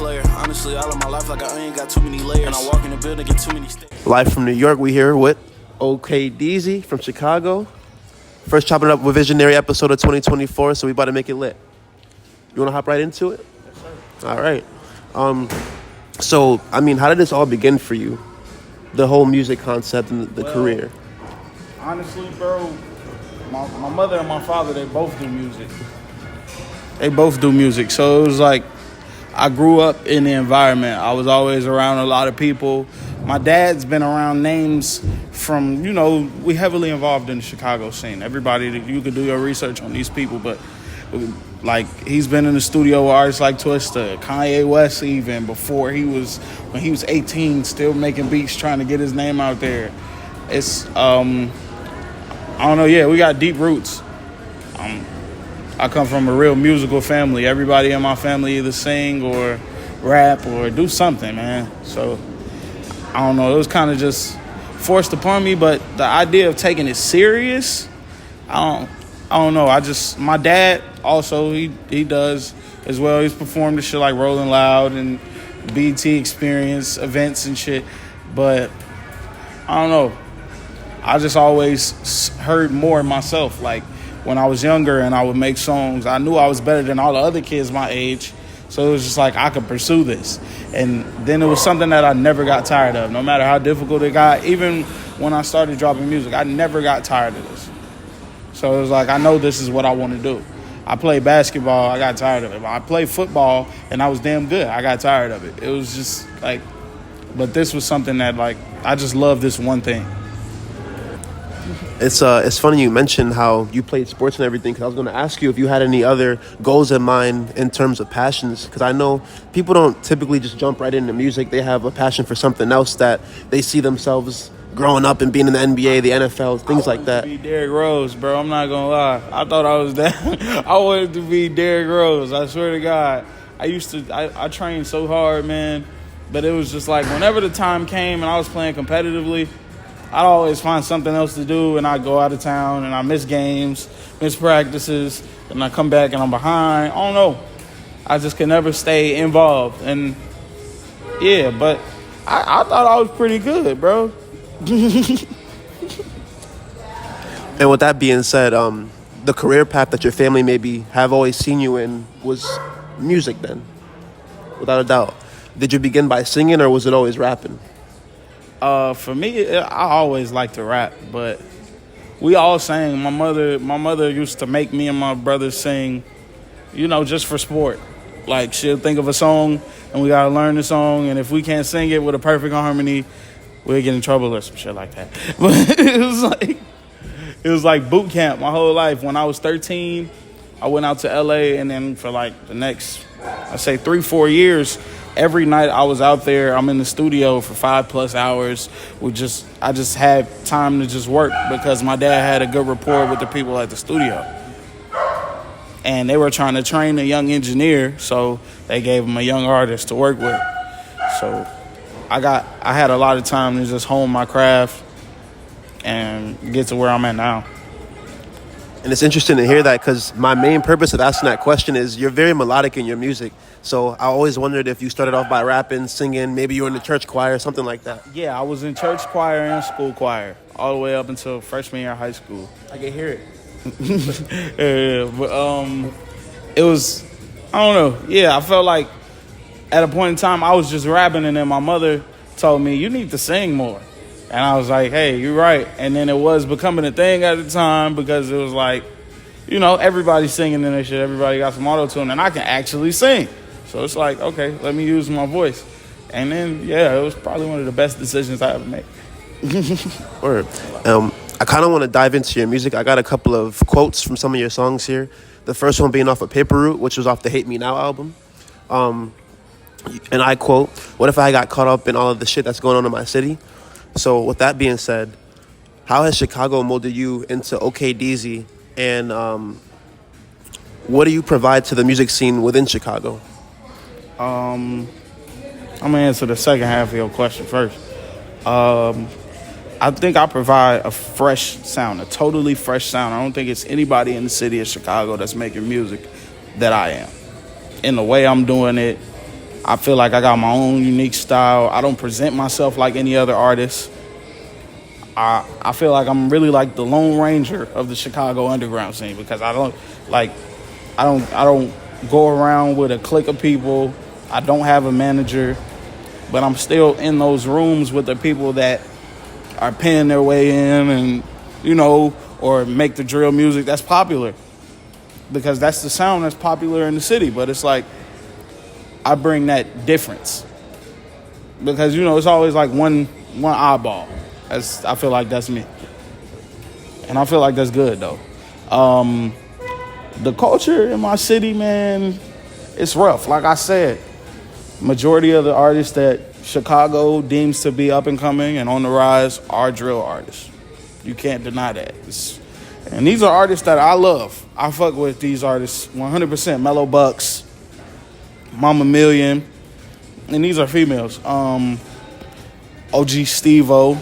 player. Honestly, all of my life like I ain't got too many layers. And I walk in the building, get too many stairs. Live from New York, we here with Okdeazy from Chicago. First chopping it up with Visionary episode of 2024, so we about to make it lit. You want to hop right into it? Yes, sir. All right. So, I mean, how did this all begin for you? The whole music concept and the career? Honestly, bro, my mother and my father, they both do music. So it was like I grew up in the environment. I was always around a lot of people. My dad's been around names from, we heavily involved in the Chicago scene. Everybody, you could do your research on these people, but like he's been in the studio with artists like Twista, Kanye West, even before when he was 18, still making beats, trying to get his name out there. It's I don't know. Yeah, we got deep roots. I come from a real musical family. Everybody in my family either sing or rap or do something, man. So I don't know. It was kind of just forced upon me, but the idea of taking it serious, I don't know. My dad also, he does as well. He's performed the shit like Rolling Loud and BT Experience events and shit. But I don't know. I just always heard more myself. Like when I was younger and I would make songs, I knew I was better than all the other kids my age. So it was just like I could pursue this. And then it was something that I never got tired of, no matter how difficult it got. Even when I started dropping music, I never got tired of this. So it was like, I know this is what I want to do. I played basketball, I got tired of it. I played football, and I was damn good. I got tired of it. It was just like, but this was something that, like, I just love this one thing. It's funny you mentioned how you played sports and everything, because I was going to ask you if you had any other goals in mind in terms of passions, because I know people don't typically just jump right into music. They have a passion for something else that they see themselves growing up and being in the NBA, the NFL, things like that. I wanted to be Derrick Rose, bro. I'm not going to lie. I thought I was that. I wanted to be Derrick Rose. I swear to God. I trained so hard, man. But it was just like whenever the time came and I was playing competitively, I'd always find something else to do, and I'd go out of town, and I miss games, miss practices, and I come back and I'm behind. I don't know. I just could never stay involved. And, yeah, but I thought I was pretty good, bro. And with that being said, the career path that your family maybe have always seen you in was music then, without a doubt. Did you begin by singing, or was it always rapping? For me, I always liked to rap, but we all sang. My mother used to make me and my brother sing, just for sport. Like, she'll think of a song, and we gotta learn the song, and if we can't sing it with a perfect harmony, we'll get in trouble or some shit like that. But it was like boot camp my whole life. When I was 13, I went out to LA, and then for like the next, I say 3-4 years, every night I was out there. I'm in the studio for 5+ hours. I just had time to just work because my dad had a good rapport with the people at the studio. And they were trying to train a young engineer, so they gave him a young artist to work with. So I had a lot of time to just hone my craft and get to where I'm at now. And it's interesting to hear that, because my main purpose of asking that question is you're very melodic in your music. So I always wondered if you started off by rapping, singing, maybe you were in the church choir, something like that. Yeah, I was in church choir and school choir all the way up until freshman year of high school. I can hear it. Yeah, but it was, I don't know. Yeah, I felt like at a point in time I was just rapping, and then my mother told me, you need to sing more. And I was like, hey, you're right. And then it was becoming a thing at the time, because it was like, everybody's singing in this shit. Everybody got some auto-tune, and I can actually sing. So it's like, okay, let me use my voice. And then, yeah, it was probably one of the best decisions I ever made. Word. I kind of want to dive into your music. I got a couple of quotes from some of your songs here. The first one being off of Paper Route, which was off the Hate Me Now album. And I quote, "What if I got caught up in all of the shit that's going on in my city?" So with that being said, how has Chicago molded you into Okdeazy, and what do you provide to the music scene within Chicago? I'm going to answer the second half of your question first. I think I provide a fresh sound, a totally fresh sound. I don't think it's anybody in the city of Chicago that's making music that I am. In the way I'm doing it, I feel like I got my own unique style. I don't present myself like any other artist. I feel like I'm really like the Lone Ranger of the Chicago underground scene because I don't go around with a clique of people. I don't have a manager, but I'm still in those rooms with the people that are paying their way in and, you know, or make the drill music that's popular because that's the sound that's popular in the city. But it's like I bring that difference because, you know, it's always like one oddball. I feel like that's me. And I feel like that's good, though. The culture in my city, man, it's rough. Like I said, majority of the artists that Chicago deems to be up and coming and on the rise are drill artists. You can't deny that. And these are artists that I love. I fuck with these artists 100%. Mellow Bucks, Mama Million, and these are females. OG Steve-O.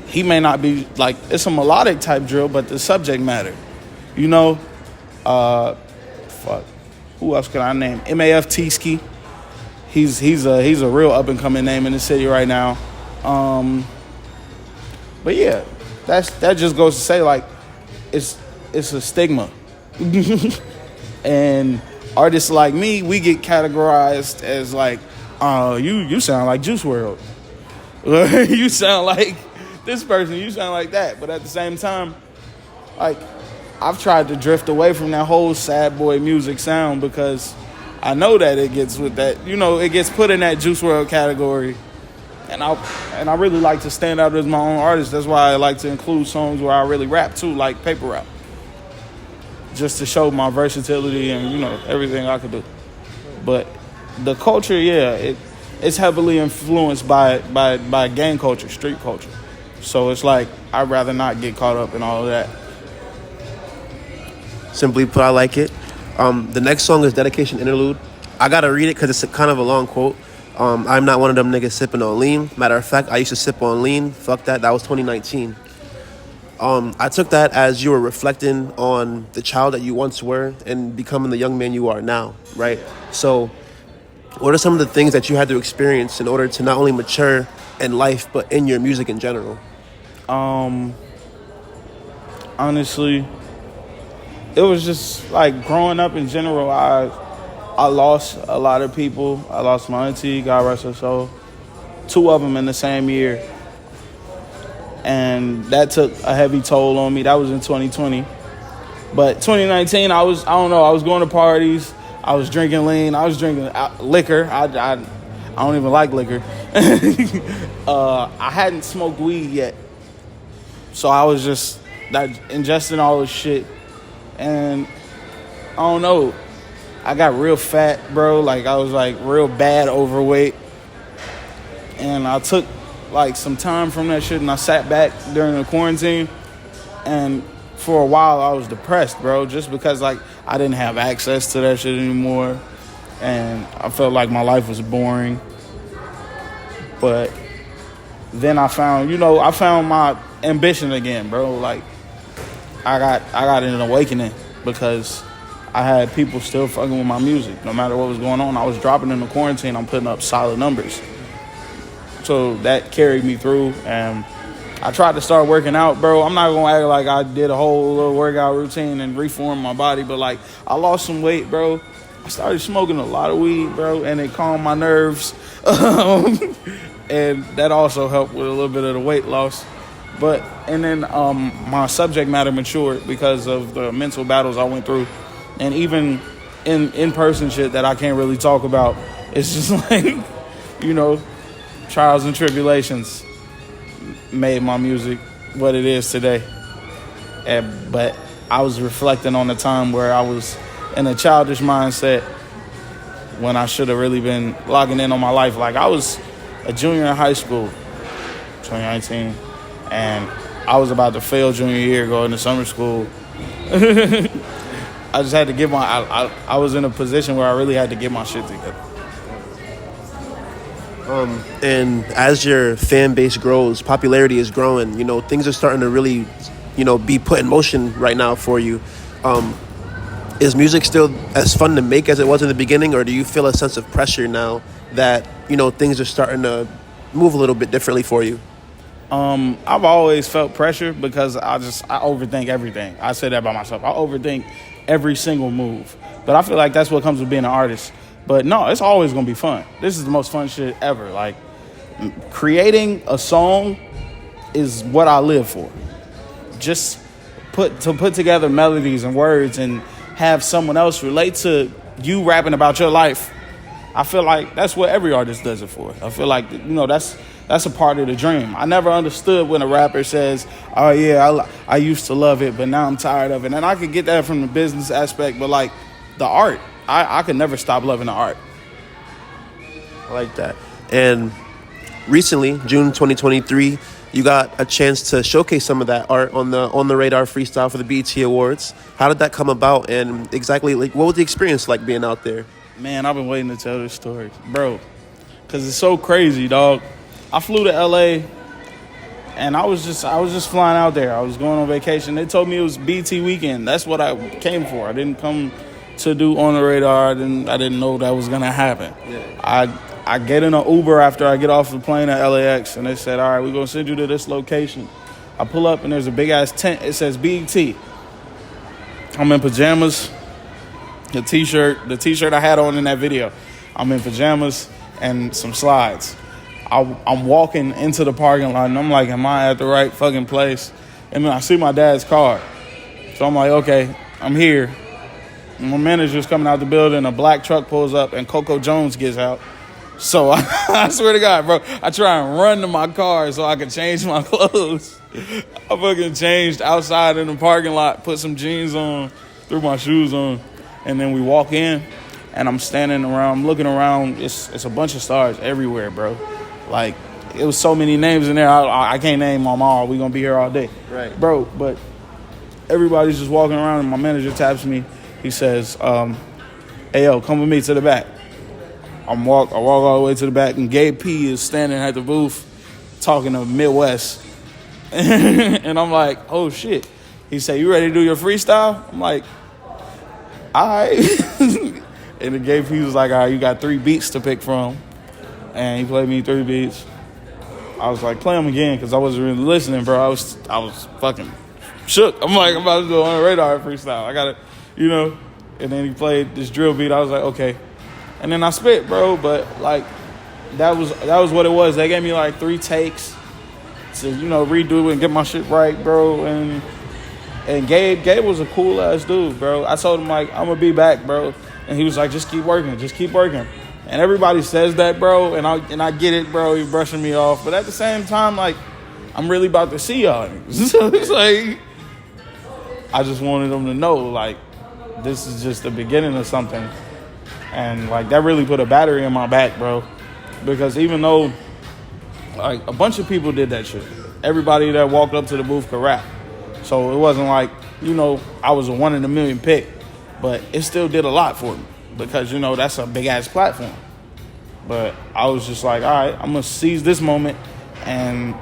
He may not be like, it's a melodic type drill, but the subject matter, you know. Who else can I name? MAF T-Ski. He's a real up and coming name in the city right now. But yeah, that just goes to say like it's a stigma. And artists like me, we get categorized as like, you sound like Juice WRLD. You sound like this person, you sound like that. But at the same time, like, I've tried to drift away from that whole sad boy music sound because I know that it gets with that, you know, it gets put in that Juice WRLD category. And I really like to stand out as my own artist. That's why I like to include songs where I really rap too, like paper rap. Just to show my versatility and, you know, everything I could do. But the culture, yeah, it's heavily influenced by gang culture, street culture. So it's like, I'd rather not get caught up in all of that. Simply put, I like it. The next song is Dedication Interlude. I gotta read it because it's kind of a long quote. I'm not one of them niggas sipping on lean. Matter of fact, I used to sip on lean. Fuck that. That was 2019. I took that as you were reflecting on the child that you once were and becoming the young man you are now, right? So what are some of the things that you had to experience in order to not only mature in life, but in your music in general? Honestly, it was just like growing up in general. I lost a lot of people. I lost my auntie, God rest her soul. 2 of them in the same year. And that took a heavy toll on me. That was in 2020. But 2019, I was going to parties. I was drinking lean. I was drinking liquor. I don't even like liquor. I hadn't smoked weed yet. So I was just ingesting all this shit. And I don't know. I got real fat, bro. Like, I was, like, real bad overweight. And I took, like, some time from that shit, and I sat back during the quarantine. And for a while, I was depressed, bro, just because, like, I didn't have access to that shit anymore. And I felt like my life was boring. But then I found my ambition again, bro. Like, I got an awakening because I had people still fucking with my music. No matter what was going on, I was dropping in the quarantine. I'm putting up solid numbers. So that carried me through, and I tried to start working out, bro. I'm not going to act like I did a whole little workout routine and reformed my body, but, like, I lost some weight, bro. I started smoking a lot of weed, bro, and it calmed my nerves. And that also helped with a little bit of the weight loss. And then my subject matter matured because of the mental battles I went through. And even in-person shit that I can't really talk about, it's just like, you know, trials and tribulations made my music what it is today. But I was reflecting on the time where I was in a childish mindset when I should have really been logging in on my life. Like, I was a junior in high school, 2019, and I was about to fail junior year, going to summer school. I just had to get I was in a position where I really had to get my shit together. And as your fan base grows, popularity is growing, you know, things are starting to really, you know, be put in motion right now for you. Is music still as fun to make as it was in the beginning, or do you feel a sense of pressure now that, things are starting to move a little bit differently for you? I've always felt pressure because I overthink everything. I say that by myself. I overthink every single move. But I feel like that's what comes with being an artist. But no, it's always going to be fun. This is the most fun shit ever. Like, creating a song is what I live for. Just put together melodies and words and have someone else relate to you rapping about your life. I feel like that's what every artist does it for. I feel like, that's a part of the dream. I never understood when a rapper says, oh yeah, I used to love it, but now I'm tired of it. And I could get that from the business aspect, but like the art, I could never stop loving the art. I like that. And recently, June 2023, you got a chance to showcase some of that art on the Radar Freestyle for the BET Awards. How did that come about, and exactly what was the experience like being out there? Man, I've been waiting to tell this story, bro, because it's so crazy, dog. I flew to LA, and I was just flying out there. I was going on vacation. They told me it was BT weekend. That's what I came for. I didn't come to do On the Radar. I didn't know that was gonna happen. Yeah. I get in an Uber after I get off the plane at LAX, and they said, all right, we're going to send you to this location. I pull up, and there's a big-ass tent. It says BET. I'm in pajamas, the T-shirt I had on in that video. I'm in pajamas and some slides. I'm walking into the parking lot, and I'm like, am I at the right fucking place? And then I see my dad's car. So I'm like, okay, I'm here. And my manager's coming out the building. A black truck pulls up, and Coco Jones gets out. So I swear to God, bro, I try and run to my car so I can change my clothes. I fucking changed outside in the parking lot, put some jeans on, threw my shoes on, and then we walk in, and I'm standing around, I'm looking around. It's a bunch of stars everywhere, bro. Like, it was so many names in there, I can't name them all. We're going to be here all day. Right. Bro, but everybody's just walking around, and my manager taps me. He says, hey, yo, come with me to the back. I walk all the way to the back, and Gabe P is standing at the booth talking to Midwest. And I'm like, oh, shit. He said, you ready to do your freestyle? I'm like, all right. And the Gabe P was like, all right, you got 3 beats to pick from. And he played me 3 beats. I was like, play them again, because I wasn't really listening, bro. I was fucking shook. I'm like, I'm about to do On the Radar freestyle. I got to, And then he played this drill beat. I was like, okay. And then I spit, bro, but like that was what it was. They gave me like 3 takes to, redo it and get my shit right, bro. And Gabe was a cool ass dude, bro. I told him like, I'm gonna be back, bro. And he was like, just keep working. And everybody says that, bro, and I get it, bro. He's brushing me off. But at the same time, like, I'm really about to see y'all. So it's like, I just wanted them to know, like, this is just the beginning of something. And, like, that really put a battery in my back, bro. Because even though, like, a bunch of people did that shit. Everybody that walked up to the booth could rap. So it wasn't like, I was a 1 in a million pick. But it still did a lot for me. Because, that's a big-ass platform. But I was just like, all right, I'm going to seize this moment. And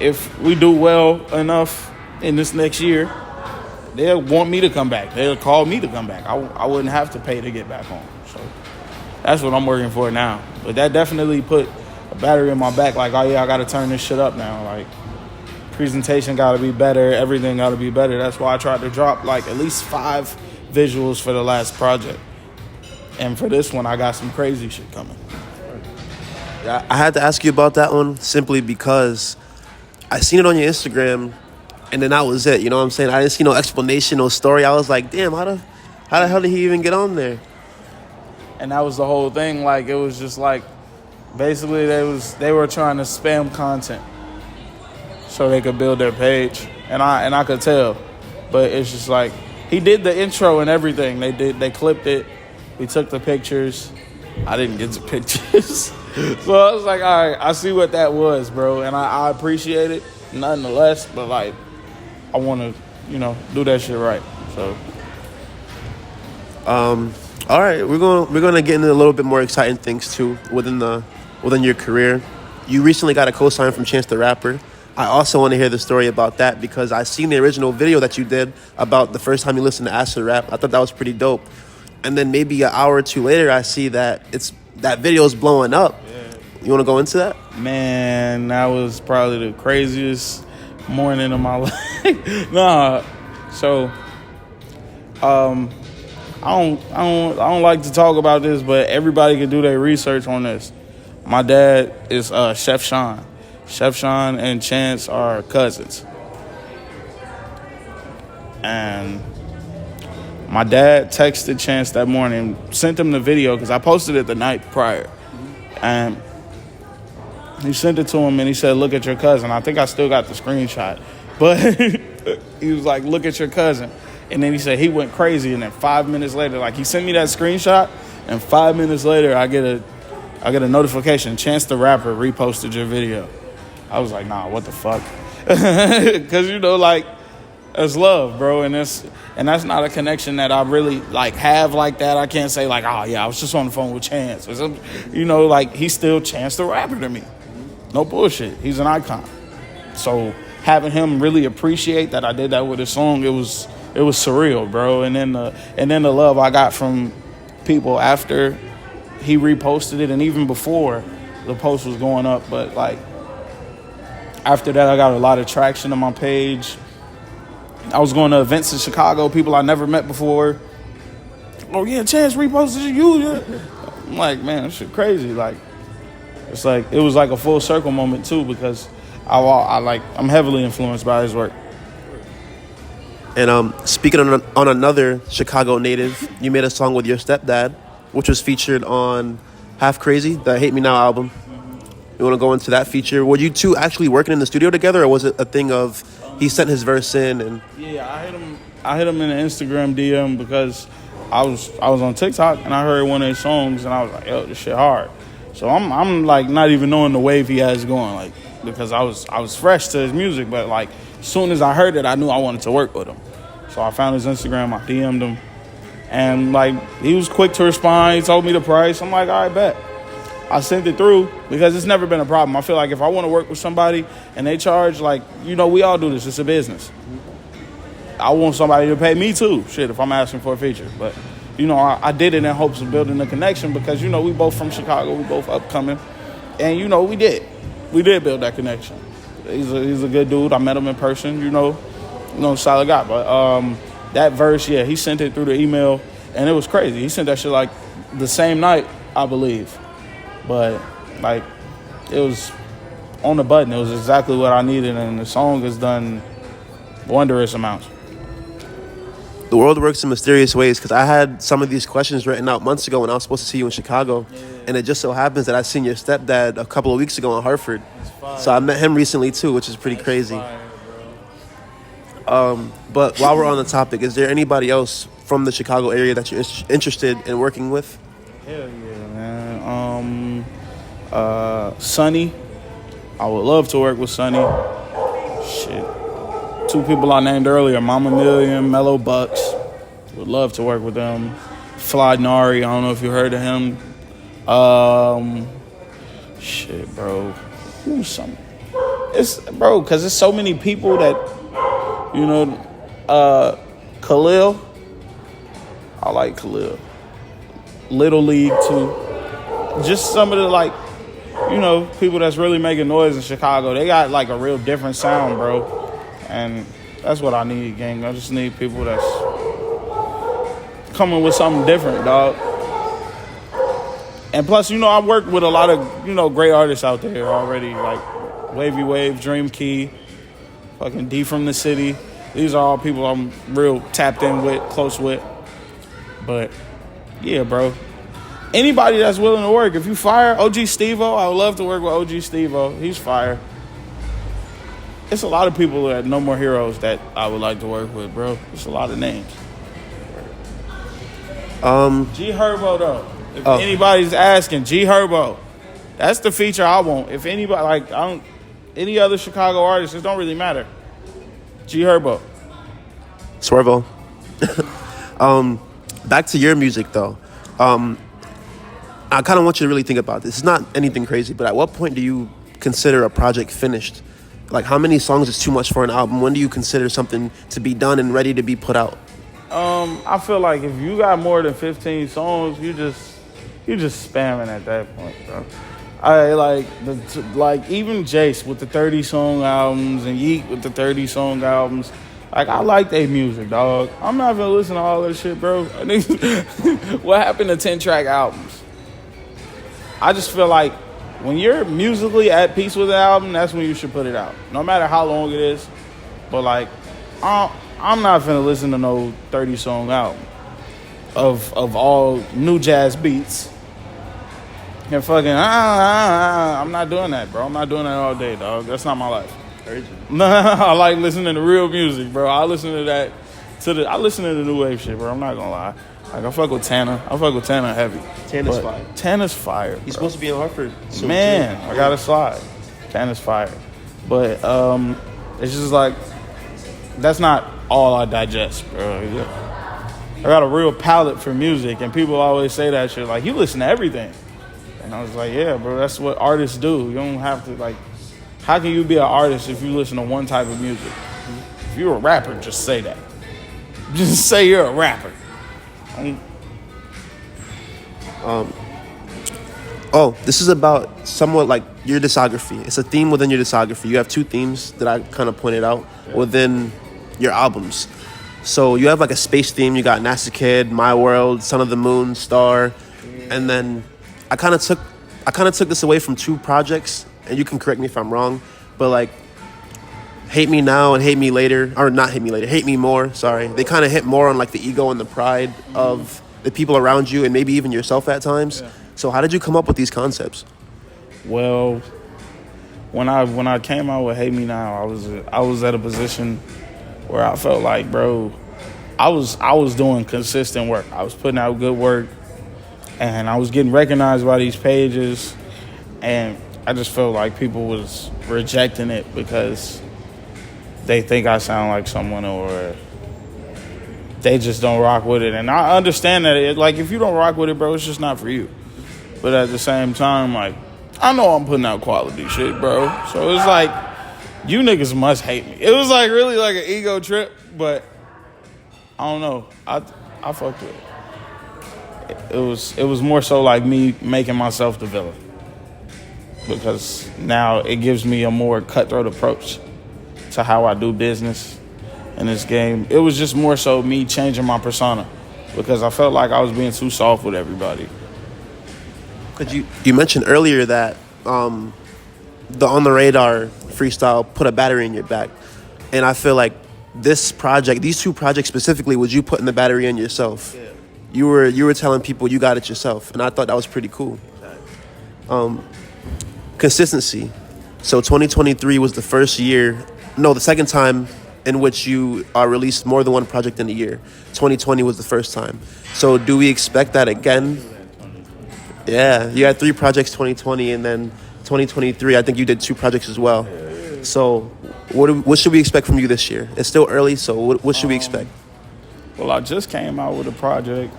if we do well enough in this next year, they'll want me to come back. They'll call me to come back. I wouldn't have to pay to get back home. So that's what I'm working for now. But that definitely put a battery in my back. Like, oh, yeah, I got to turn this shit up now. Like, presentation got to be better. Everything got to be better. That's why I tried to drop, like, at least 5 visuals for the last project. And for this one, I got some crazy shit coming. Yeah, I had to ask you about that one simply because I seen it on your Instagram, and then that was it. You know what I'm saying? I didn't see no explanation, no story. I was like, damn, how the hell did he even get on there? And that was the whole thing. Like, it was just like, basically they were trying to spam content so they could build their page, and I could tell. But it's just like, he did the intro and everything. They clipped it. We took the pictures. I didn't get the pictures. So I was like, all right, I see what that was, bro. And I appreciate it nonetheless. But, like, I want to, do that shit right. So. All right, we're gonna get into a little bit more exciting things, too, within your career. You recently got a co-sign from Chance the Rapper. I also want to hear the story about that because I seen the original video that you did about the first time you listened to acid rap. I thought that was pretty dope. And then maybe an hour or two later, I see that that video is blowing up. Yeah. You want to go into that? Man, that was probably the craziest morning of my life. Nah, so I don't like to talk about this, but everybody can do their research on this. My dad is Chef Sean. Chef Sean and Chance are cousins. And my dad texted Chance that morning, sent him the video, because I posted it the night prior. And he sent it to him, and he said, look at your cousin. I think I still got the screenshot. But he was like, look at your cousin. And then he said he went crazy. And then 5 minutes later, like, he sent me that screenshot, and 5 minutes later, I get a notification. Chance the Rapper reposted your video. I was like, nah, what the fuck? Because, you know, like, it's love, bro. And that's not a connection that I really, like, have like that. I can't say, like, oh, yeah, I was just on the phone with Chance. Or something. You know, like, he's still Chance the Rapper to me. No bullshit. He's an icon. So having him really appreciate that I did that with his song, it was surreal, bro. And then the love I got from people after he reposted it, and even before the post was going up. But, like, after that, I got a lot of traction on my page. I was going to events in Chicago, people I never met before. Oh, yeah, Chance reposted you. Yeah. I'm like, man, this shit crazy. Like, it's like, it was like a full circle moment, too, because I'm heavily influenced by his work. And speaking on another Chicago native, you made a song with your stepdad, which was featured on Half Crazy, the Hate Me Now album. You want to go into that feature? Were you two actually working in the studio together, or was it a thing of he sent his verse in? And yeah, I hit him in an Instagram DM because I was on TikTok and I heard one of his songs and I was like, yo, this shit hard. So I'm like not even knowing the wave he has going, like, because I was fresh to his music, but like as soon as I heard it, I knew I wanted to work with him. So I found his Instagram, I DM'd him, and like he was quick to respond. He told me the price. I'm like, all right, bet. I sent it through because it's never been a problem. I feel like if I want to work with somebody and they charge, like, you know, we all do this. It's a business. I want somebody to pay me too, shit, if I'm asking for a feature. But, you know, I did it in hopes of building a connection because, you know, we both from Chicago. We both upcoming. And, you know, we did build that connection. He's a good dude. I met him in person, you know, solid guy. But that verse, yeah, he sent it through the email, and it was crazy. He sent that shit, like, the same night, I believe. But, like, it was on the button. It was exactly what I needed, and the song has done wondrous amounts. the world works in mysterious ways, because I had some of these questions written out months ago when I was supposed to see you in Chicago. Yeah. And it just so happens that I seen your stepdad a couple of weeks ago in Hartford. So I met him recently, too, which is pretty crazy. Fire, but while we're on the topic, is there anybody else from the Chicago area that you're interested in working with? Hell yeah, man. Sonny. I would love to work with Sonny. Shit. Two people I named earlier, Mama Million, Mellow Bucks. Would love to work with them. Fly Nari, I don't know if you heard of him. Shit, bro. Who's some? It's, bro, because there's so many people that, you know, Khalil. I like Khalil. Little League, too. Just some of the, like, you know, people that's really making noise in Chicago. They got, like, a real different sound, bro. And that's what I need, gang. I just need people that's coming with something different, dog. And plus, you know, I work with a lot of, you know, great artists out there already, like Wavy Wave, Dream Key, fucking D from the City. These are all people I'm real tapped in with, close with. But, yeah, bro. Anybody that's willing to work. If you fire OG Steve-O, I would love to work with OG Steve-O. He's fire. It's a lot of people that No More Heroes that I would like to work with, bro. It's a lot of names. G Herbo, though. If anybody's asking, G Herbo. That's the feature I want. If anybody, like, any other Chicago artists, it don't really matter. G Herbo. Swervo. Back to your music, though. I kind of want you to really think about this. It's not anything crazy, but at what point do you consider a project finished? Like, how many songs is too much for an album? When do you consider something to be done and ready to be put out? I feel like if you got more than 15 songs, you just spamming at that point, bro. I like even Jace with the 30-song albums and Yeet with the 30-song albums. Like, I like their music, dog. I'm not gonna listen to all that shit, bro. What happened to 10-track albums? I just feel like when you're musically at peace with the album, that's when you should put it out, no matter how long it is. But like, I'm not finna listen to no 30-song album of all new jazz beats. And fucking, I'm not doing that, bro. I'm not doing that all day, dog. That's not my life. I like listening to real music, bro. I listen to that, I listen to the new wave shit, bro. I'm not gonna lie. Like, I fuck with Tanner. I fuck with Tanner heavy. Tanner's fire. Tanner's fire, bro. He's supposed to be in Hartford. Man, I gotta slide. Tanner's fire. But it's just like, that's not all I digest, bro. I got a real palate for music, and people always say that shit, like, you listen to everything. And I was like, yeah, bro, that's what artists do. You don't have to, like, how can you be an artist if you listen to one type of music? If you're a rapper, just say that. Just say you're a rapper. This is about somewhat like your discography. It's a theme within your discography. You have two themes that I kind of pointed out within your albums. So you have like a space theme. You got Nasakid, My World, Son of the Moon, Star, and then I kind of took this away from two projects, and you can correct me if I'm wrong, but like Hate Me Now and Hate Me Later, or not Hate Me Later, Hate Me More, sorry. They kind of hit more on like the ego and the pride of the people around you and maybe even yourself at times. Yeah. So how did you come up with these concepts? Well, when I came out with Hate Me Now, I was at a position where I felt like, bro, I was doing consistent work. I was putting out good work, and I was getting recognized by these pages, and I just felt like people was rejecting it because they think I sound like someone, or they just don't rock with it. And I understand that, like, if you don't rock with it, bro, it's just not for you. But at the same time, like, I know I'm putting out quality shit, bro. So it's like, you niggas must hate me. It was like really like an ego trip, but I don't know. I fucked with it. It was more so like me making myself the villain, because now it gives me a more cutthroat approach to how I do business in this game. It was just more so me changing my persona, because I felt like I was being too soft with everybody. Because you mentioned earlier that the On the Radar freestyle put a battery in your back, and I feel like these two projects specifically, was you putting the battery in yourself? Yeah. You were telling people you got it yourself, and I thought that was pretty cool. Consistency. So 2023 was the second time in which you released more than one project in a year. 2020 was the first time. So do we expect that again? Yeah, you had 3 projects 2020, and then 2023, I think you did 2 projects as well. So what should we expect from you this year? It's still early, so what should we expect? Well, I just came out with a project.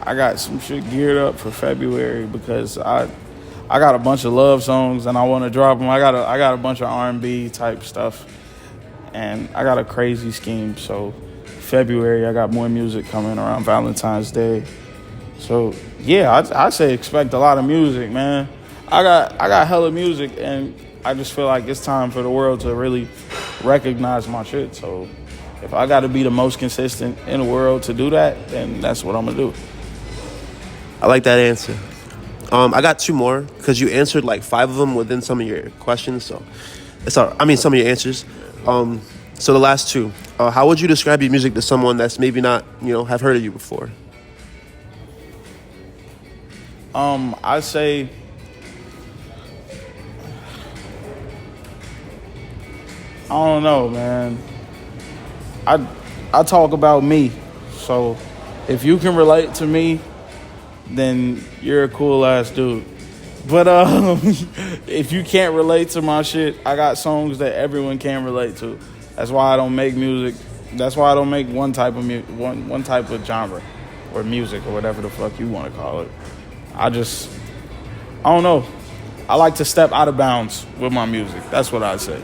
I got some shit geared up for February, because I got a bunch of love songs and I want to drop them. I got a bunch of R&B type stuff, and I got a crazy scheme. So February, I got more music coming around Valentine's Day. So yeah, I say expect a lot of music, man. I got hella music, and I just feel like it's time for the world to really recognize my shit. So if I got to be the most consistent in the world to do that, then that's what I'm gonna do. I like that answer. I got 2 more, because you answered like 5 of them within some of your questions. So some of your answers. So the last 2, how would you describe your music to someone that's maybe not, have heard of you before? I say, I don't know, man. I talk about me. So if you can relate to me, then you're a cool ass dude. But if you can't relate to my shit, I got songs that everyone can relate to. That's why I don't make music. That's why I don't make one type of one type of genre or music or whatever the fuck you want to call it. I don't know. I like to step out of bounds with my music. That's what I'd say.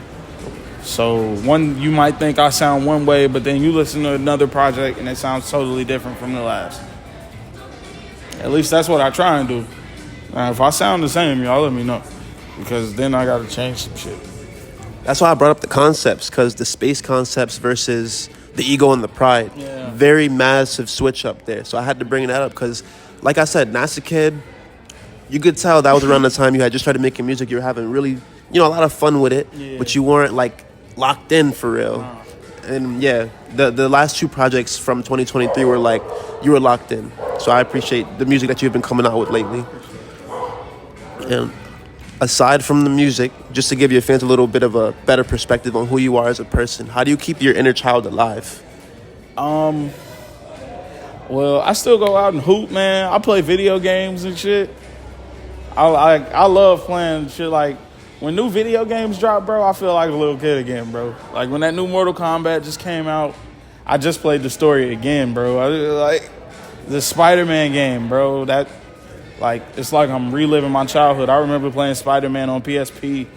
So you might think I sound one way, but then you listen to another project and it sounds totally different from the last. At least that's what I try and do. Now, if I sound the same, y'all let me know, because then I gotta change some shit. That's why I brought up the concepts, because the space concepts versus the ego and the pride. Yeah. Very massive switch up there. So I had to bring that up because, like I said, Nasakid, you could tell that was around the time you had just started making music. You were having really, a lot of fun with it, but you weren't, like, locked in for real. Wow. And, yeah, the last 2 projects from 2023 were, like, you were locked in. So I appreciate the music that you've been coming out with lately. And aside from the music, just to give your fans a little bit of a better perspective on who you are as a person, how do you keep your inner child alive? Well, I still go out and hoop, man. I play video games and shit. I love playing shit. Like, when new video games drop, bro, I feel like a little kid again, bro. Like, when that new Mortal Kombat just came out, I just played the story again, bro. Like, the Spider-Man game, bro, that, like, it's like I'm reliving my childhood. I remember playing Spider-Man on PSP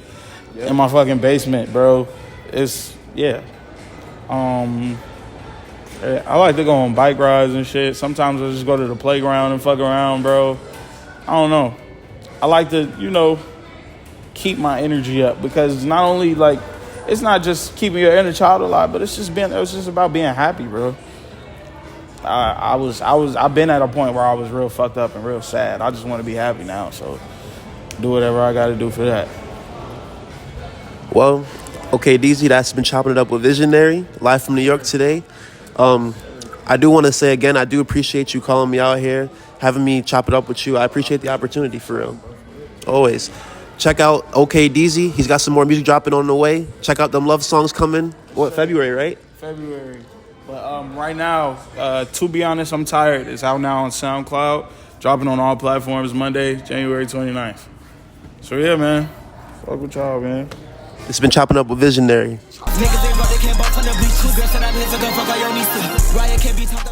in my fucking basement, bro. It's, yeah. I like to go on bike rides and shit. Sometimes I just go to the playground and fuck around, bro. I don't know. I like to, keep my energy up, because not only, like, it's not just keeping your inner child alive, but it's just about being happy, bro. I've been at a point where I was real fucked up and real sad. I just want to be happy now, so do whatever I got to do for that. Well, Okdeazy, that's been chopping it up with Visionary, live from New York today. I do want to say again, I do appreciate you calling me out here, having me chop it up with you. I appreciate the opportunity, for real. Always. Check out Okdeazy. He's got some more music dropping on the way. Check out them love songs coming. February, right? February. But right now, To Be Honest, I'm Tired. It's out now on SoundCloud. Dropping on all platforms Monday, January 29th. So yeah, man. Fuck with y'all, man. It's been chopping up with Visionary. Niggas ain't brought, they can't bump on the beach. 2 girls said I live, I go fuck all your niece. Riot can't be talked